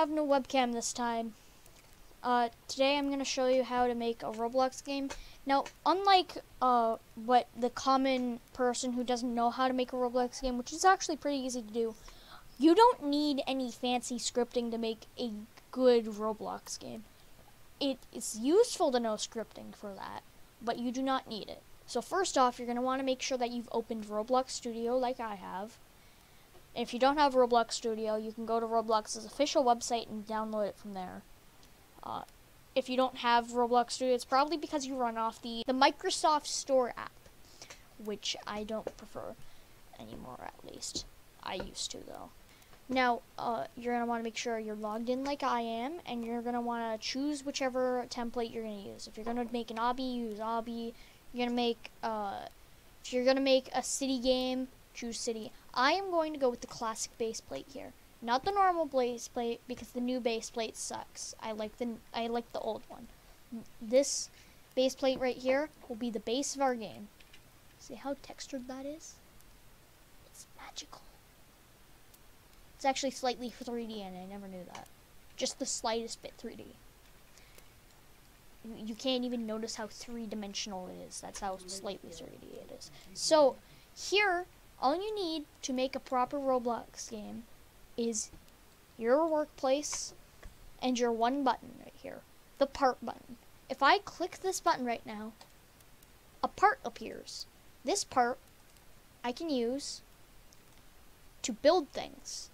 have no webcam this time. Today I'm going to show you how to make a Roblox game. Now, unlike what the common person who doesn't know how to make a Roblox game, which is actually pretty easy to do, you don't need any fancy scripting to make a good Roblox game. It is useful to know scripting for that, but you do not need it. So first off, you're going to want to make sure that you've opened Roblox Studio like I have. And if you don't have Roblox Studio, you can go to Roblox's official website and download it from there. If you don't have Roblox Studio, it's probably because you run off the Microsoft Store app, which I don't prefer anymore, at least. I used to, though. Now, you're going to want to make sure you're logged in like I am, and you're going to want to choose whichever template you're going to use. If you're going to make an obby, use obby. You're going to make, if you're going to make a city game, choose city. I am going to go with the classic base plate here. Not the normal base plate, because the new base plate sucks. I like the old one. This base plate right here will be the base of our game. See how textured that is? It's magical. It's actually slightly 3D, and I never knew that. Just the slightest bit 3D. You can't even notice how three-dimensional it is. That's how slightly 3D it is. So, here, all you need to make a proper Roblox game is your workplace and your one button right here, the part button. If I click this button right now, a part appears. This part I can use to build things.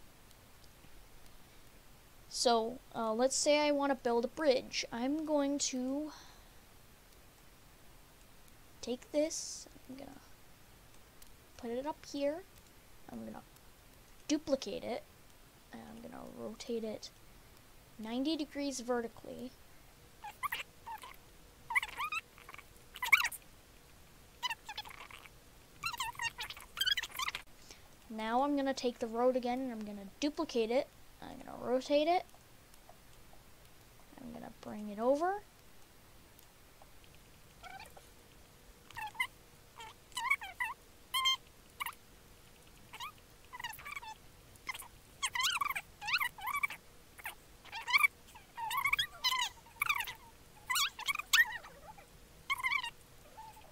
So let's say I want to build a bridge. I'm going to take this, I'm gonna put it up here, I'm gonna duplicate it, and I'm going to rotate it 90 degrees vertically. Now I'm going to take the road again, and I'm going to duplicate it. I'm going to rotate it. I'm going to bring it over.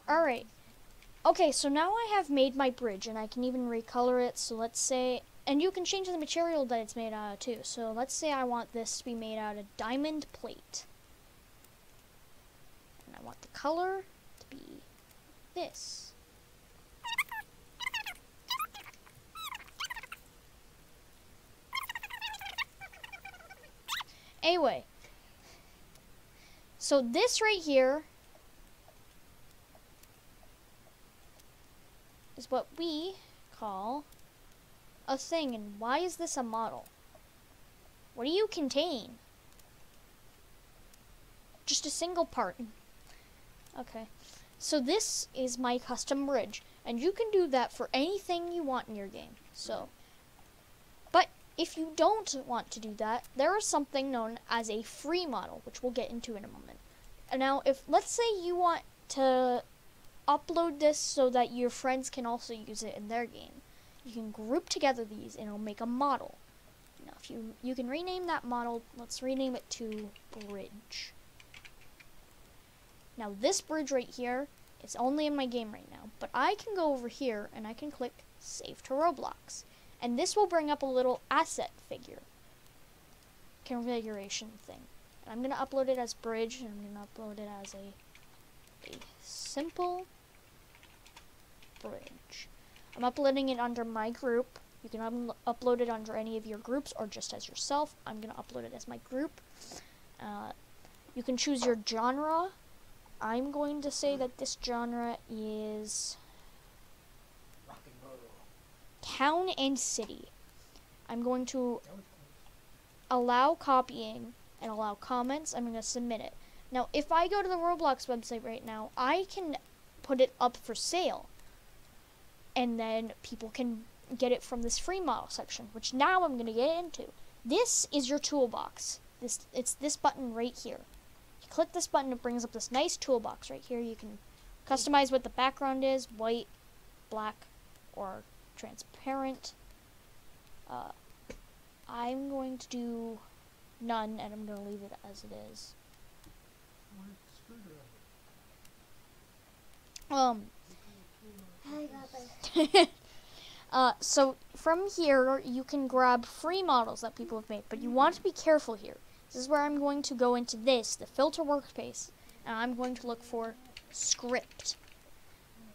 Alright, okay, so now I have made my bridge, and I can even recolor it, so let's say, and you can change the material that it's made out of too, so let's say I want this to be made out of diamond plate, and I want the color to be this. Anyway, so this right here is what we call a thing. And why is this a model? What do you contain? Just a single part. Okay. So this is my custom bridge, and you can do that for anything you want in your game. So, but if you don't want to do that, there is something known as a free model, which we'll get into in a moment. And now, if let's say you want to upload this so that your friends can also use it in their game, you can group together these and it'll make a model. Now if you can rename that model, let's rename it to bridge. Now this bridge right here is only in my game right now, but I can go over here and I can click save to Roblox, and this will bring up a little asset figure configuration thing. And I'm gonna upload it as bridge, and I'm gonna upload it as a simple bridge. I'm uploading it under my group. You can upload it under any of your groups or just as yourself. I'm going to upload it as my group. You can choose your genre. I'm going to say that this genre is rock and roll. Town and city. I'm going to allow copying and allow comments. I'm going to submit it. Now, if I go to the Roblox website right now, I can put it up for sale, and then people can get it from this free model section, which now I'm going to get into. This is your toolbox. It's this button right here. You click this button, it brings up this nice toolbox right here. You can customize what the background is, white, black, or transparent. I'm going to do none, and I'm going to leave it as it is. So from here, you can grab free models that people have made, but you want to be careful here. This is where I'm going to go into this, the filter workspace, and I'm going to look for script.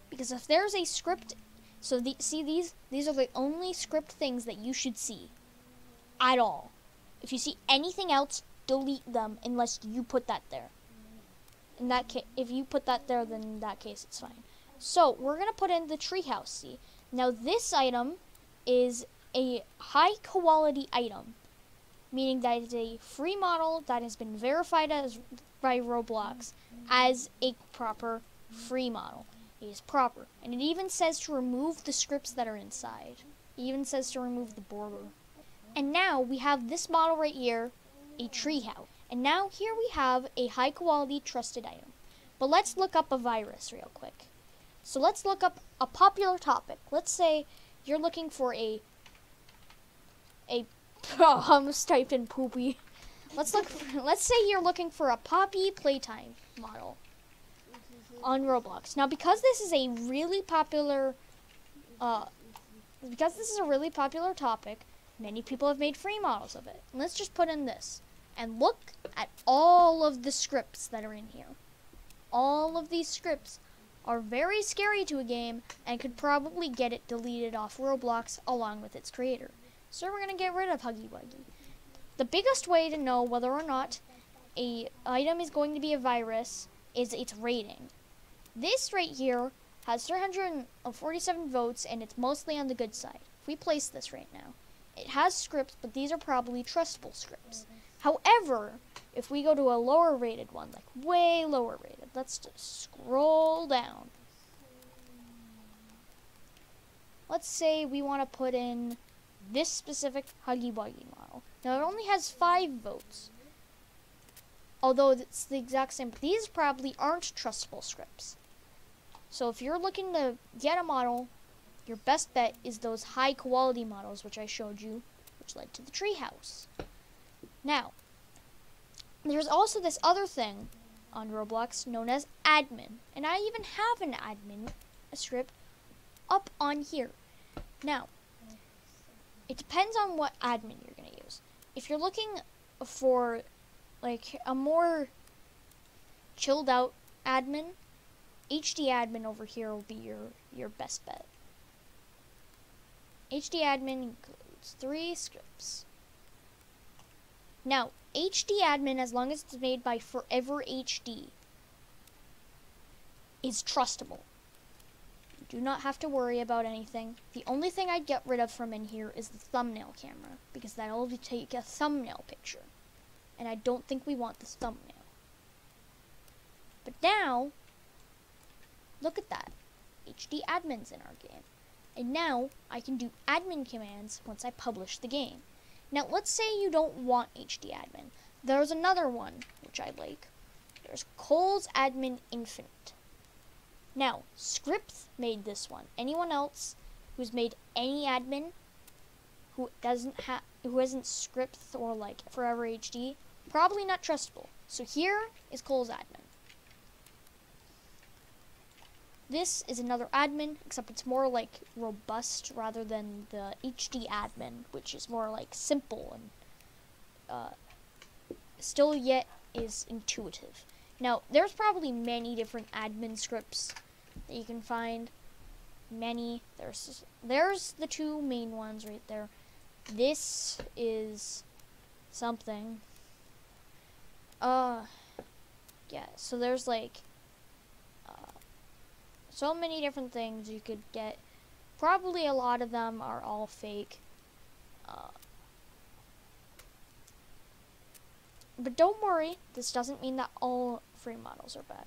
Because if there's a script, so these are the only script things that you should see at all. If you see anything else, delete them unless you put that there. In that case, if you put that there, then in that case it's fine. So we're gonna put in the treehouse. See, now this item is a high quality item, meaning that it's a free model that has been verified as by Roblox as a proper free model. It is proper, and it even says to remove the scripts that are inside. It even says to remove the border. And now we have this model right here, a treehouse. And now here we have a high quality trusted item. But let's look up a virus real quick. So let's look up a popular topic. Let's say you're looking for I almost typed in poopy. Let's say you're looking for a Poppy Playtime model on Roblox. Now because this is a really popular topic, many people have made free models of it. Let's just put in this and look at all of the scripts that are in here. All of these scripts are very scary to a game and could probably get it deleted off Roblox along with its creator. So we're going to get rid of Huggy Wuggy. The biggest way to know whether or not a item is going to be a virus is its rating. This right here has 347 votes and it's mostly on the good side. If we place this right now, it has scripts, but these are probably trustable scripts. However, if we go to a lower rated one, like way lower rated, let's just scroll down. Let's say we want to put in this specific Huggy Wuggy model. Now it only has 5 votes, although it's the exact same, but these probably aren't trustable scripts. So if you're looking to get a model, your best bet is those high quality models which I showed you, which led to the treehouse. Now, there's also this other thing on Roblox known as admin, and I even have an admin script up on here. Now, it depends on what admin you're going to use. If you're looking for like a more chilled out admin, HD admin over here will be your best bet. HD admin includes 3 scripts. Now, HD admin, as long as it's made by Forever HD, is trustable. You do not have to worry about anything. The only thing I'd get rid of from in here is the thumbnail camera, because that'll take a thumbnail picture. And I don't think we want this thumbnail. But now, look at that. HD admin's in our game. And now, I can do admin commands once I publish the game. Now, let's say you don't want HD admin. There's another one, which I like. There's Cole's Admin Infinite. Now, Scripts made this one. Anyone else who's made any admin who isn't Scripts or like Forever HD, probably not trustable. So here is Cole's admin. This is another admin, except it's more like robust rather than the HD admin, which is more like simple and still yet is intuitive. Now, there's probably many different admin scripts that you can find. Many. There's the 2 main ones right there. This is something. Yeah, so there's like so many different things you could get. Probably a lot of them are all fake. But don't worry, this doesn't mean that all free models are bad.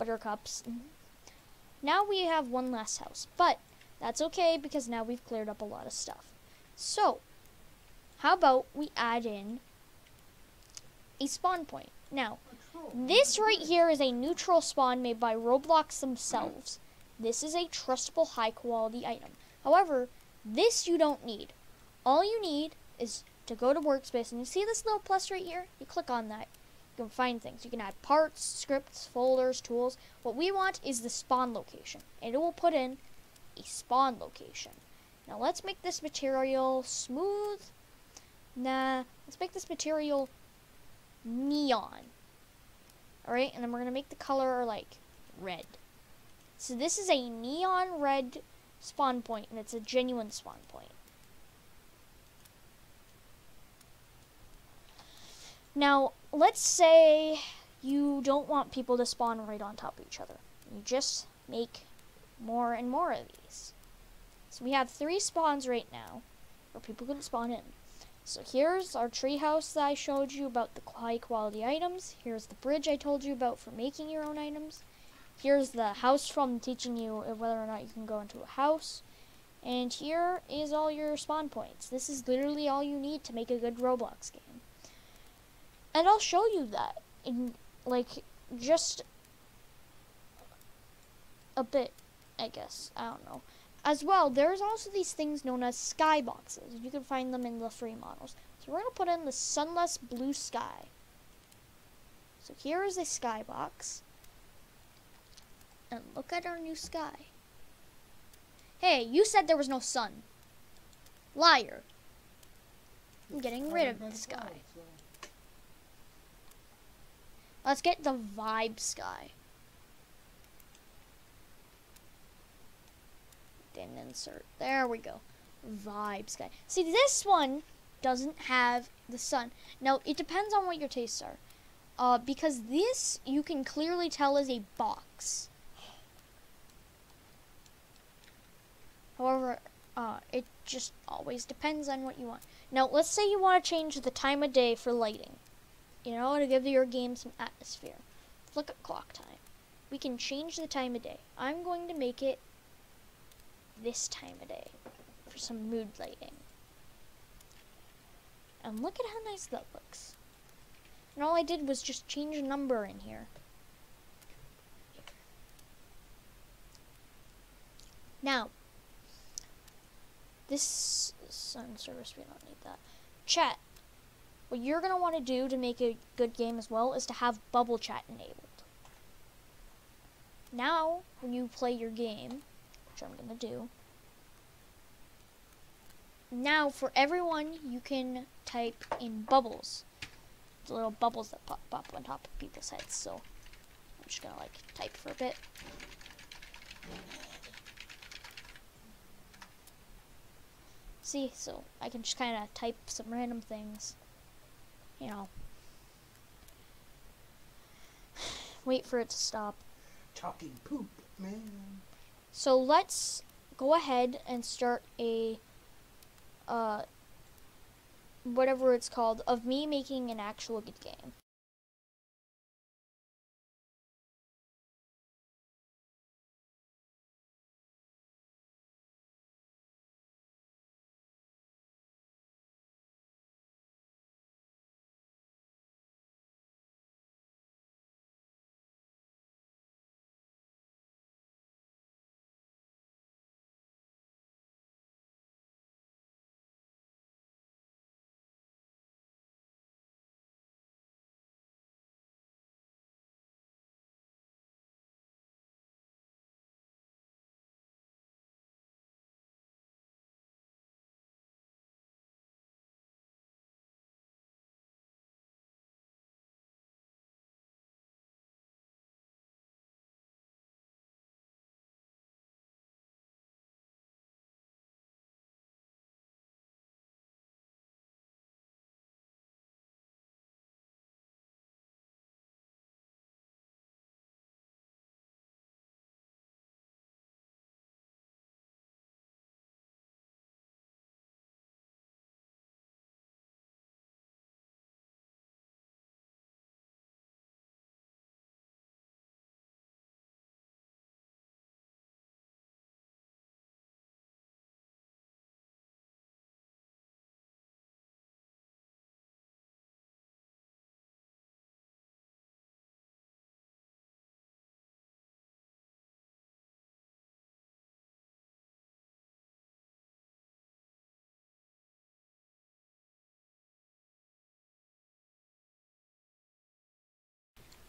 buttercups. Now we have one less house, but that's okay because now we've cleared up a lot of stuff. So, how about we add in a spawn point? Now, this right here is a neutral spawn made by Roblox themselves. This is a trustable, high-quality item. However, this you don't need. All you need is to go to Workspace, and you see this little plus right here? You click on that. You can find things. You can add parts, scripts, folders, tools. What we want is the spawn location, and it will put in a spawn location. Now let's make this material smooth. Nah, let's make this material neon. Alright, and then we're going to make the color like red. So this is a neon red spawn point, and it's a genuine spawn point. Now, let's say you don't want people to spawn right on top of each other. You just make more and more of these. So we have 3 spawns right now where people can spawn in. So here's our treehouse that I showed you about the high quality items. Here's the bridge I told you about for making your own items. Here's the house from teaching you whether or not you can go into a house. And here is all your spawn points. This is literally all you need to make a good Roblox game. And I'll show you that in, like, just a bit, I guess. I don't know. As well, there's also these things known as skyboxes. You can find them in the free models. So we're going to put in the sunless blue sky. So here is a skybox. And look at our new sky. Hey, you said there was no sun. Liar. I'm getting rid of the sky. Let's get the vibe sky. Then insert. There we go. Vibe sky. See, this one doesn't have the sun. Now, it depends on what your tastes are. Because this, you can clearly tell is a box. However, it just always depends on what you want. Now, let's say you want to change the time of day for lighting. You know, to give your game some atmosphere. Look at clock time. We can change the time of day. I'm going to make it this time of day for some mood lighting. And look at how nice that looks. And all I did was just change a number in here. Now, this sun service, we don't need that. Chat. What you're going to want to do to make a good game as well is to have bubble chat enabled. Now, when you play your game, which I'm going to do, now for everyone, you can type in bubbles. The little bubbles that pop up on top of people's heads. So, I'm just going to like type for a bit. See, so I can just kind of type some random things. You know, wait for it to stop. Talking poop, man. So let's go ahead and start a, whatever it's called, of me making an actual good game.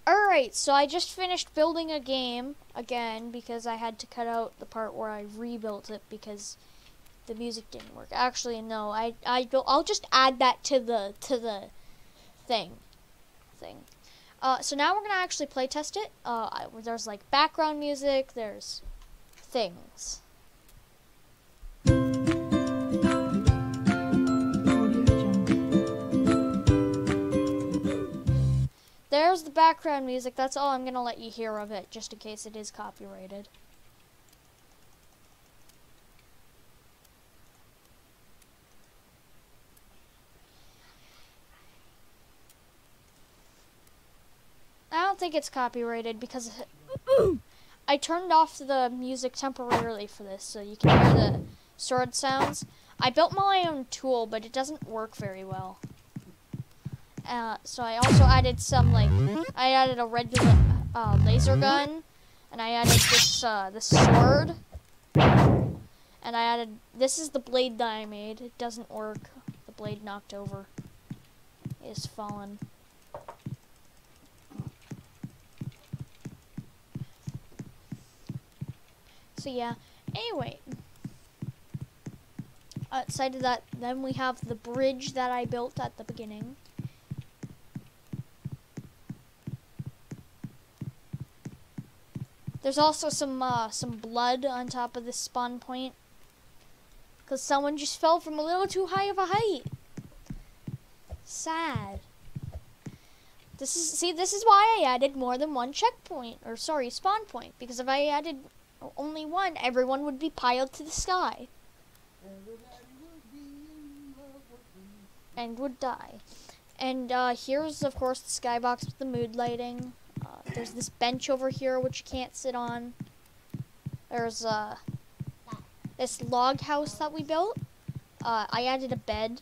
Alright, so I just finished building a game again because I had to cut out the part where I rebuilt it because the music didn't work. Actually, no, I'll just add that to the thing. So now we're gonna actually play test it. There's like background music. There's things. There's the background music. That's all I'm going to let you hear of it, just in case it is copyrighted. I don't think it's copyrighted because I turned off the music temporarily for this, so you can hear the sword sounds. I built my own tool, but it doesn't work very well. So I also added some, like, I added a regular laser gun, and I added this this sword, and I added, this is the blade that I made. It doesn't work. The blade knocked over. It is fallen. So yeah, anyway. Outside of that, then we have the bridge that I built at the beginning. There's also some blood on top of this spawn point, because someone just fell from a little too high of a height. Sad. This is why I added more than one checkpoint, or sorry, spawn point, because if I added only one, everyone would be piled to the sky. And would die. And here's, of course, the skybox with the mood lighting. There's this bench over here which you can't sit on. There's this log house that we built. I added a bed.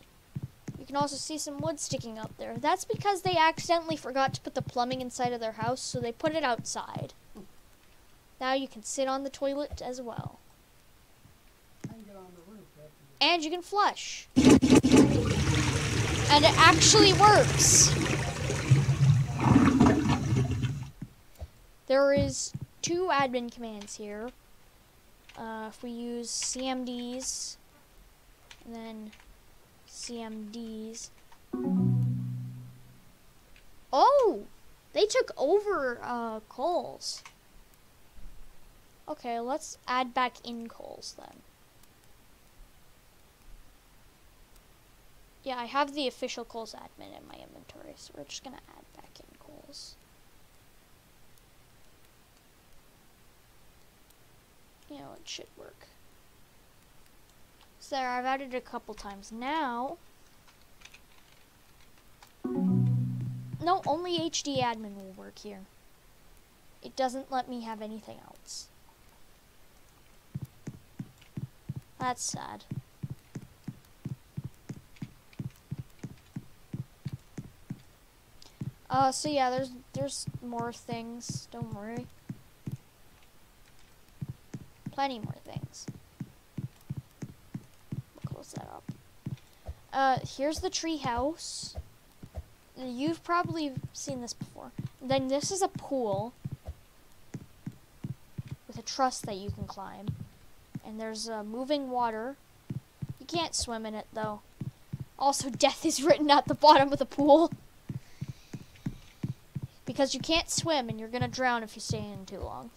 You can also see some wood sticking up there. That's because they accidentally forgot to put the plumbing inside of their house, so they put it outside. Now you can sit on the toilet as well. And you can flush. And it actually works. There is 2 admin commands here. If we use CMDs, and then CMDs. Oh! They took over coals. Okay, let's add back in coals then. Yeah, I have the official coals admin in my inventory, so we're just gonna add back in coals. You know, it should work. So there, I've added it a couple times now. No, only HD admin will work here. It doesn't let me have anything else. That's sad. So yeah, there's more things, don't worry. Plenty more things. We'll close that up. Here's the tree house. You've probably seen this before. Then this is a pool with a truss that you can climb. And there's moving water. You can't swim in it though. Also, death is written at the bottom of the pool. Because you can't swim and you're gonna drown if you stay in too long.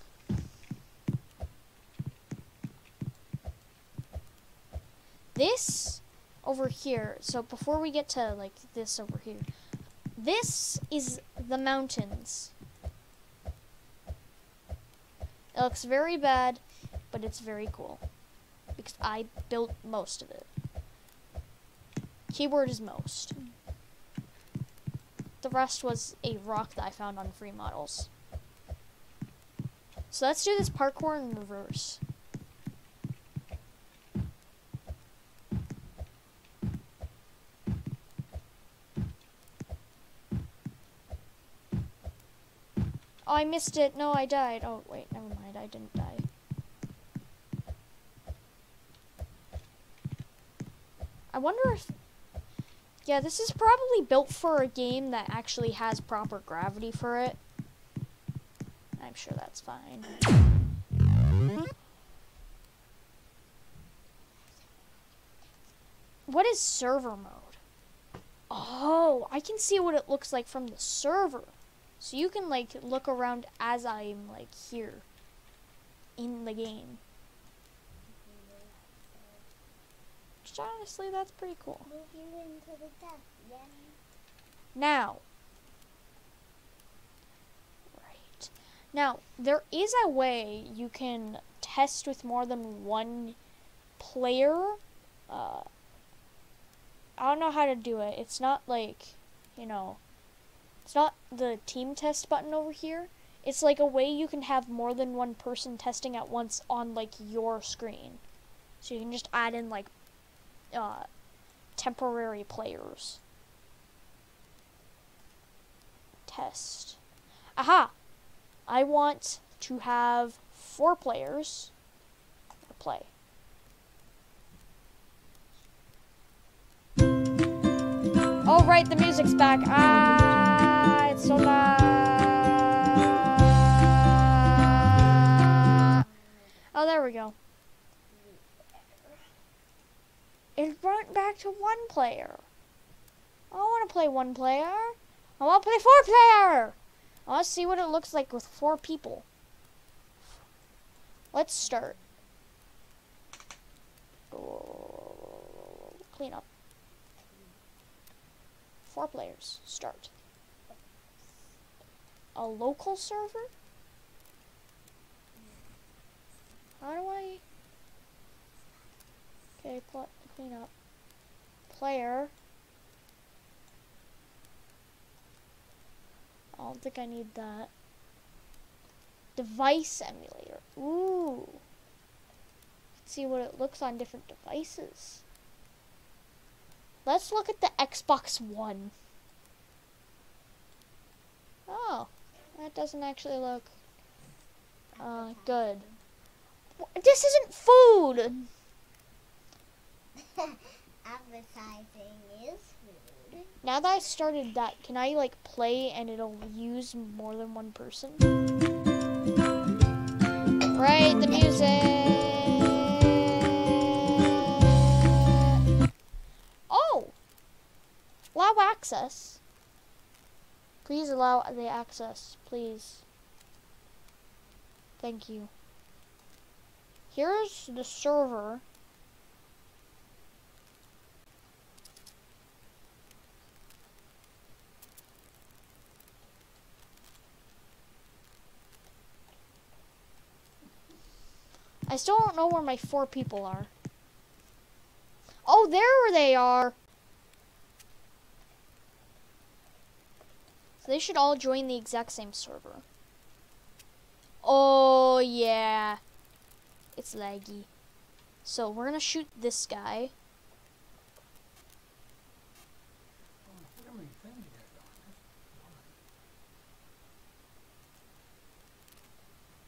This over here, so before we get to like this over here, this is the mountains. It looks very bad, but it's very cool because I built most of it. Keyword is most. The rest was a rock that I found on free models. So let's do this parkour in reverse. Oh, I missed it. No, I died. Oh, wait, never mind. I didn't die. I wonder if... Yeah, this is probably built for a game that actually has proper gravity for it. I'm sure that's fine. What is server mode? Oh, I can see what it looks like from the server. So you can like look around as I'm like here in the game. Which honestly, that's pretty cool. Move you into the death, yeah. Now, right. Now, there is a way you can test with more than one player. I don't know how to do it. It's not like, you know, it's not the team test button over here. It's like a way you can have more than one person testing at once on like your screen. So you can just add in like temporary players. Test. Aha! I want to have 4 players play. Oh right, the music's back. Ah, it's so loud. Oh, there we go. It went back to 1 player. I don't want to play 1 player. I want to play 4 player. I want to see what it looks like with 4 people. Let's start. Clean up. 4 players. Start. A local server? How do I... Okay, clean up. Player. I don't think I need that. Device emulator. Ooh. Let's see what it looks on different devices. Let's look at the Xbox One. Oh, that doesn't actually look good. This isn't food! Advertising is food. Now that I started that, can I like play and it'll use more than 1 person? Right, the music! Oh! Allow access. Please allow the access, please. Thank you. Here's the server. I still don't know where my 4 people are. Oh, there they are. So they should all join the exact same server. Oh, yeah. It's laggy. So we're going to shoot this guy.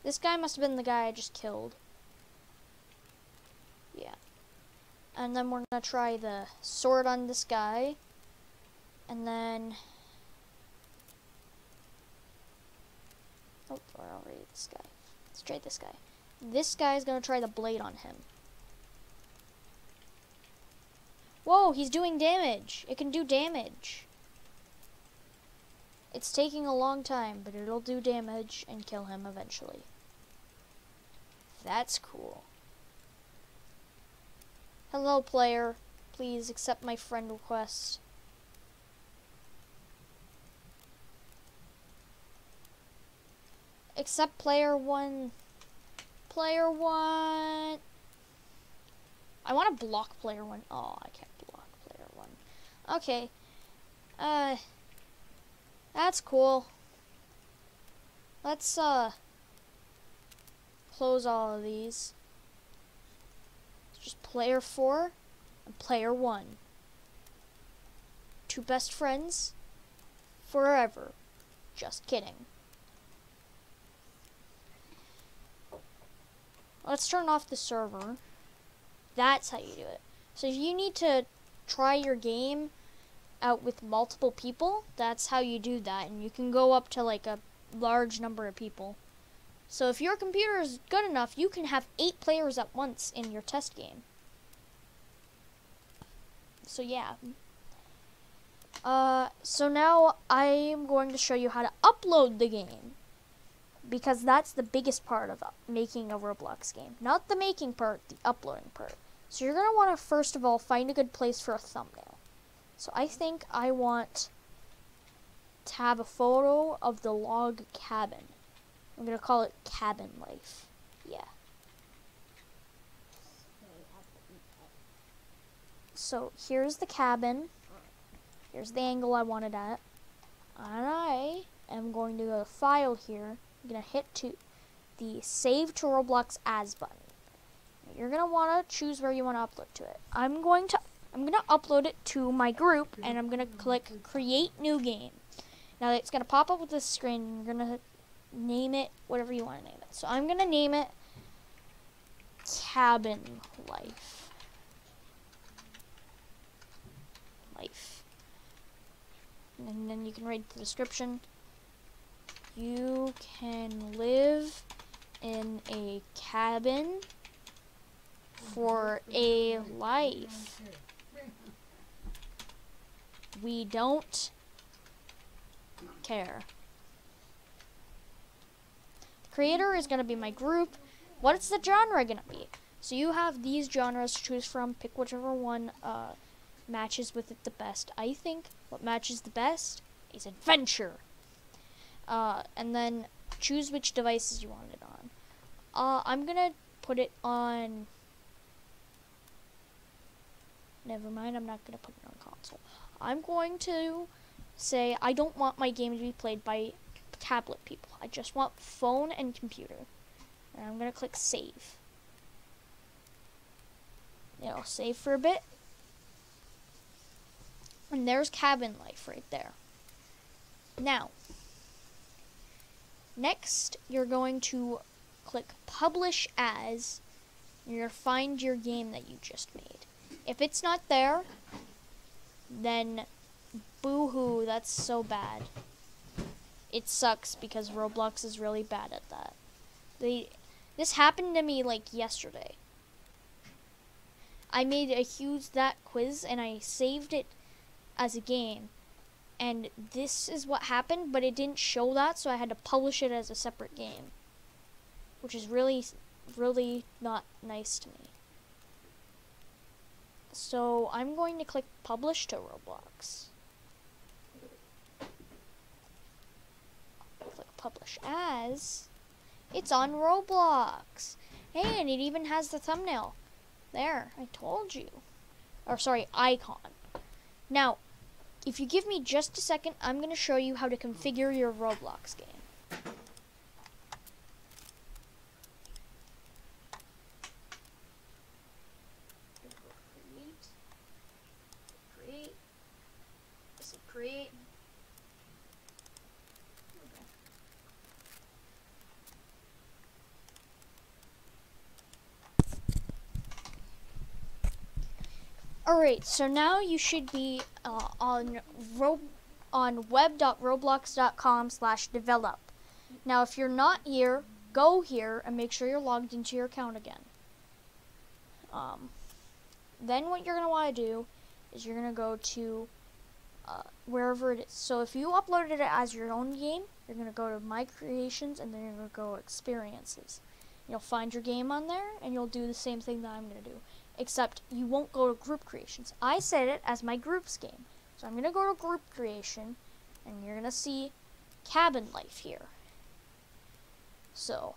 This guy must have been the guy I just killed. Yeah. And then we're going to try the sword on this guy. And then... Oh, we're already this guy. Let's try this guy. This guy's going to try the blade on him. Whoa, he's doing damage. It can do damage. It's taking a long time, but it'll do damage and kill him eventually. That's cool. Hello, player. Please accept my friend request. Accept player 1. Player 1. I want to block player 1. Oh, I can't block player 1. Okay. That's cool. Let's, close all of these. It's just player 4 and player 1. 2 best friends forever. Just kidding. Let's turn off the server. That's how you do it. So if you need to try your game out with multiple people, that's how you do that. And you can go up to like a large number of people. So if your computer is good enough, you can have 8 players at once in your test game. So yeah. So now I'm going to show you how to upload the game, because that's the biggest part of making a Roblox game. Not the making part, the uploading part. So you're going to want to first of all find a good place for a thumbnail. So I think I want to have a photo of the log cabin. I'm going to call it Cabin Life. Yeah. So here's the cabin. Here's the angle I want it at. And I am going to go to File here. I'm going to hit to the Save to Roblox As button. You're going to want to choose where you want to upload to it. I'm going to upload it to my group, and I'm going to click Create New Game. Now it's going to pop up with this screen. You're going to name it whatever you want to name it. So I'm going to name it Cabin Life. And then you can write the description. You can live in a cabin for a life. We don't care. The creator is going to be my group. What is the genre going to be? So you have these genres to choose from. Pick whichever one matches with it the best. I think what matches the best is adventure. And then choose which devices you want it on. I'm gonna put it on. Never mind, I'm not gonna put it on console. I'm going to say I don't want my game to be played by tablet people. I just want phone and computer. And I'm gonna click save. It'll save for a bit. And there's Cabin Life right there. Now, next you're going to click Publish As, and you're going to find your game that you just made. If it's not there, then boo-hoo, that's so bad. It sucks because Roblox is really bad at that. This happened to me like yesterday. I made a huge that quiz and I saved it as a game, and this is what happened, but it didn't show that, so I had to publish it as a separate game, which is really, really not nice to me. So I'm going to click Publish to Roblox. Click Publish As. It's on Roblox. Hey, and it even has the thumbnail. There, I told you. Or sorry, icon. Now, if you give me just a second, I'm going to show you how to configure your Roblox game. Create. Okay. Alright, so now you should be on web.roblox.com/develop. Now, if you're not here, go here and make sure you're logged into your account again. Then what you're going to want to do is you're going to go to wherever it is. So if you uploaded it as your own game, you're going to go to My Creations, and then you're going to go Experiences. You'll find your game on there, and you'll do the same thing that I'm going to do, except you won't go to Group Creations. I set it as my Groups game. So I'm going to go to Group Creation, and you're going to see Cabin Life here. So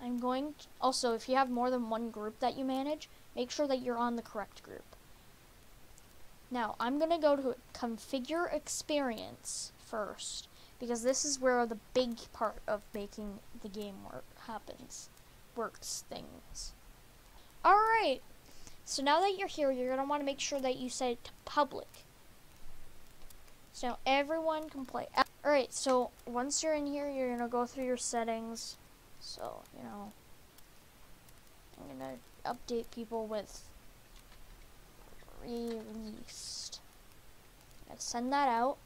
I'm going to, also, if you have more than one group that you manage, make sure that you're on the correct group. Now, I'm going to go to Configure Experience first, because this is where the big part of making the game works things. Alright, so now that you're here, you're going to want to make sure that you set it to public. So now everyone can play. Alright, so once you're in here, you're going to go through your settings. So, I'm going to update people with released. I send that out.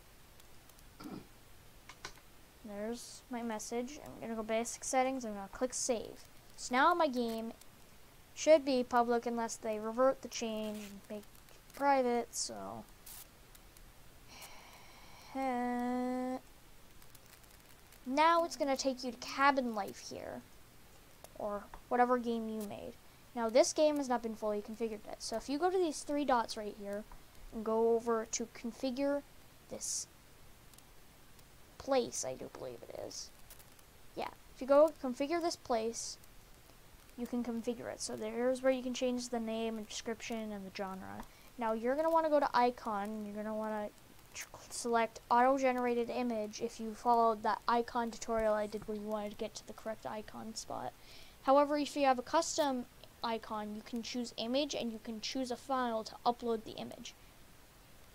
There's my message. I'm gonna go basic settings. I'm gonna click save. So now my game should be public unless they revert the change and make it private. So now it's gonna take you to Cabin Life here, or whatever game you made. Now this game has not been fully configured yet. So if you go to these three dots right here and go over to configure this place, I do believe it is. Yeah, if you go configure this place, you can configure it. So there's where you can change the name and description and the genre. Now you're going to want to go to icon, and you're going to want to select auto-generated image if you followed that icon tutorial I did where you wanted to get to the correct icon spot. However, if you have a custom icon, you can choose image and you can choose a file to upload the image.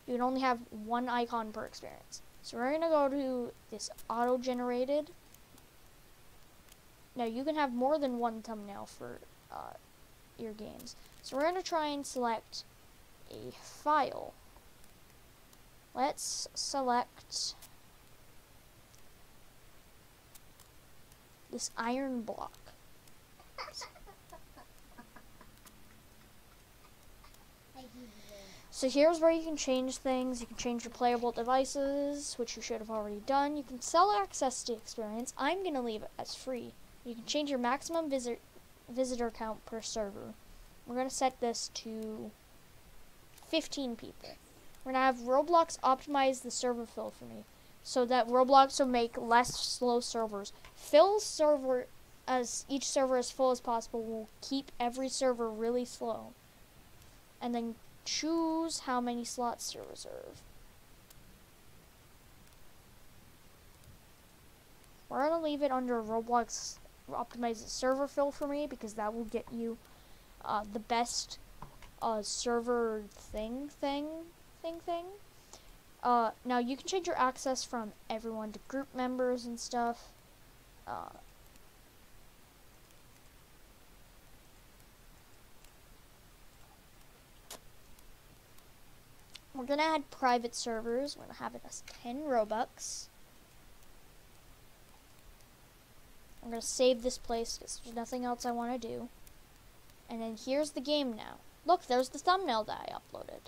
You can only have one icon per experience. So we're going to go to this auto-generated. Now you can have more than one thumbnail for your games. So we're going to try and select a file. Let's select this iron block. So here's where you can change things. You can change your playable devices, which you should have already done. You can sell access to experience. I'm going to leave it as free. You can change your maximum visitor count per server. We're going to set this to 15 people. We're going to have Roblox optimize the server fill for me, so that Roblox will make less slow servers. Fill server as each server as full as possible will keep every server really slow. And then choose how many slots to reserve. We're going to leave it under Roblox optimize the server fill for me, because that will get you the best server thing. Now you can change your access from everyone to group members and stuff. We're going to add private servers. We're going to have it as 10 Robux. I'm going to save this place because there's nothing else I want to do. And then here's the game now. Look, there's the thumbnail that I uploaded.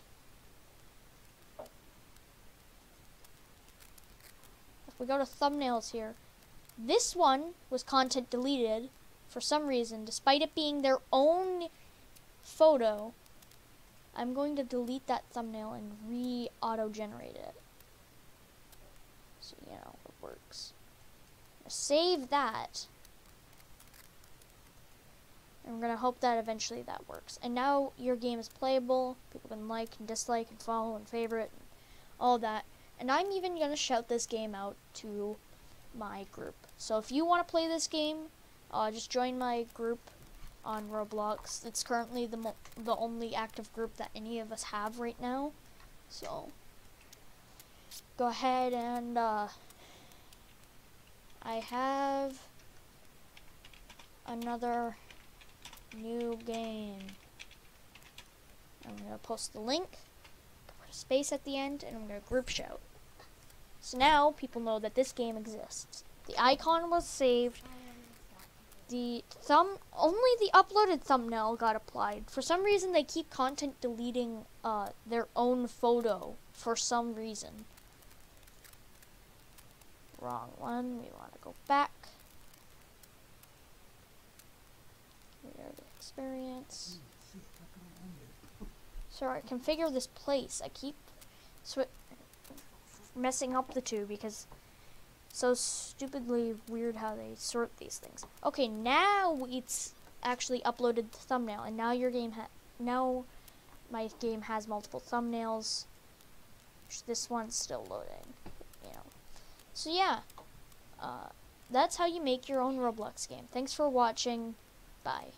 If we go to thumbnails here, this one was content deleted for some reason, despite it being their own photo. I'm going to delete that thumbnail and re-auto-generate it. So, you know, it works. Save that. And we're going to hope that eventually that works. And now your game is playable. People can like and dislike and follow and favorite and all that. And I'm even going to shout this game out to my group. So if you want to play this game, just join my group on Roblox. It's currently the only active group that any of us have right now. So go ahead and I have another new game. I'm going to post the link, put a space at the end, and I'm going to group shout. So now people know that this game exists. The icon was saved. Only the uploaded thumbnail got applied. For some reason, they keep content deleting their own photo for some reason. Wrong one. We want to go back. Clear the experience. So I configure this place. I keep messing up the two because so stupidly weird how they sort these things. Okay, now it's actually uploaded the thumbnail, and now your game now my game has multiple thumbnails. This one's still loading, you know. So yeah, that's how you make your own Roblox game. Thanks for watching. Bye.